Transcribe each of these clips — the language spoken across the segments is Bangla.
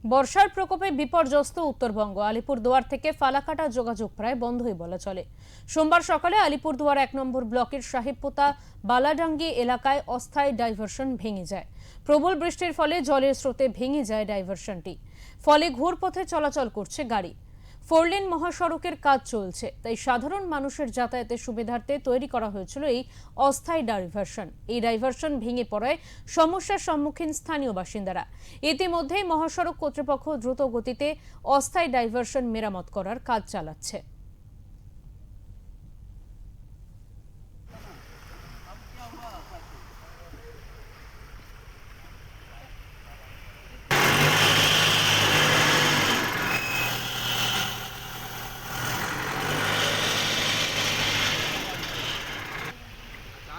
বর্ষার প্রকোপে বিপর্যস্ত উত্তরবঙ্গ। আলিপুরদুয়ার থেকে ফালাকাটা যোগাযোগ প্রায় বন্ধই বলা চলে। সোমবার সকালে আলিপুরদুয়ার 1 নম্বর ব্লকের সাহেবপোতা বালাডাঙ্গি এলাকায় অস্থায়ী ডাইভারশন ভেঙে যায়। প্রবল বৃষ্টির ফলে জলের স্রোতে ভেঙে যায় ডাইভারশনটি। ফলে ঘুরপথে চলাচল করছে গাড়ি। ফোরলেন মহাসড়কের কাজ চলছে, তাই সাধারণ মানুষের যাতায়াতের সুবিধার্থে তৈরি করা হয়েছিল এই অস্থায়ী ডাইভারশন। এই ডাইভারশন ভেঙে পড়ায় সমস্যার সম্মুখীন স্থানীয় বাসিন্দারা। ইতিমধ্যেই মহাসড়ক কর্তৃপক্ষ দ্রুত গতিতে অস্থায়ী ডাইভারশন মেরামত করার কাজ চালাচ্ছে।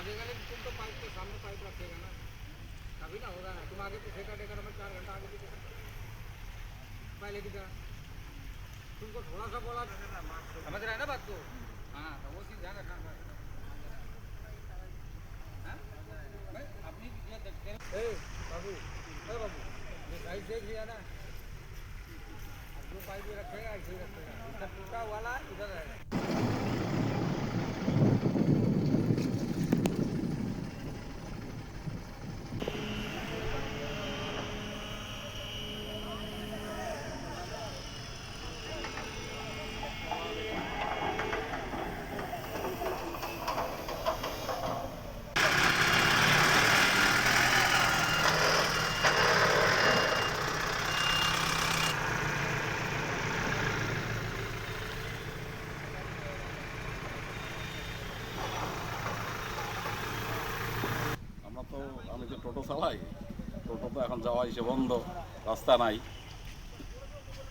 आगे वाले तुम तो पाइप के सामने पाइप रखेगा ना, तभी ना होगा ना। तुम आगे पीछे का टेकर में 4 घंटा आगे पीछे पहले की तरह तुमको थोड़ा सा बोला, समझ रहे हैं ना बात को? हाँ, तो वो चीज़ ध्यान रखना भाई। अपनी ये देखते हैं बाबू, ये साइड देख लिया ना, अब जो पाइप भी रखेगा ऐसे ही रखेगा। इधर टूटा वाला इधर रहेगा। আমি তো টোটো চালাই, টোটো তো এখন যাওয়া এসে বন্ধ, রাস্তা নাই,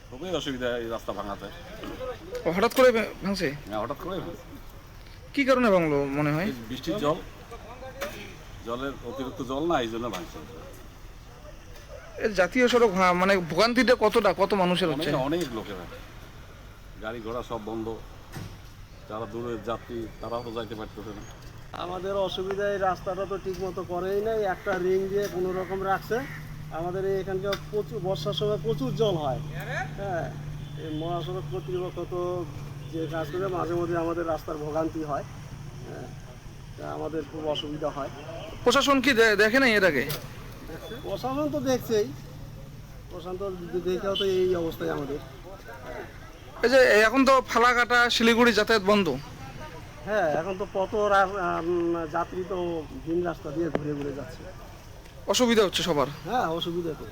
খুবই অসুবিধা এই রাস্তা ভাঙাতে। হঠাৎ করে ভাঙছে? হ্যাঁ, হঠাৎ করে ভাঙছে। কি কারণে ভাঙলো মনে হয়? বৃষ্টির জল, জলের অতিরিক্ত জল না, এই জন্য ভাঙছে। জাতীয় সড়ক মানে ভোগান্তিটা কত মানুষের হচ্ছে? অনেক লোকের গাড়ি ঘোড়া সব বন্ধ, যারা দূরের যাত্রী তারাও তো যাইতে পারতেছে না। আমাদের অসুবিধা, এই রাস্তাটা তো ঠিক মতো করেই নাই, একটা রিং দিয়ে কোনো রকম রাখছে। আমাদের এখানকার প্রচুর বর্ষার সময় প্রচুর জল হয়। হ্যাঁ, এই মহাসড়ক কর্তৃপক্ষ তো যে কাজ করে মাঝে মধ্যে আমাদের রাস্তার ভোগান্তি হয়। হ্যাঁ, তা আমাদের খুব অসুবিধা হয়। প্রশাসন কি দেখে নাই এর আগে? প্রশাসন তো দেখছেই, প্রশাসন তো দেখেও তো এই অবস্থায় আমাদের। এই যে এখন তো ফালাকাটা শিলিগুড়ি যাতায়াত বন্ধ। হ্যাঁ, এখন তো কত যাত্রী তো ভিন রাস্তা দিয়ে ঘুরে ঘুরে যাচ্ছে। অসুবিধা হচ্ছে সবার। হ্যাঁ, অসুবিধা তো।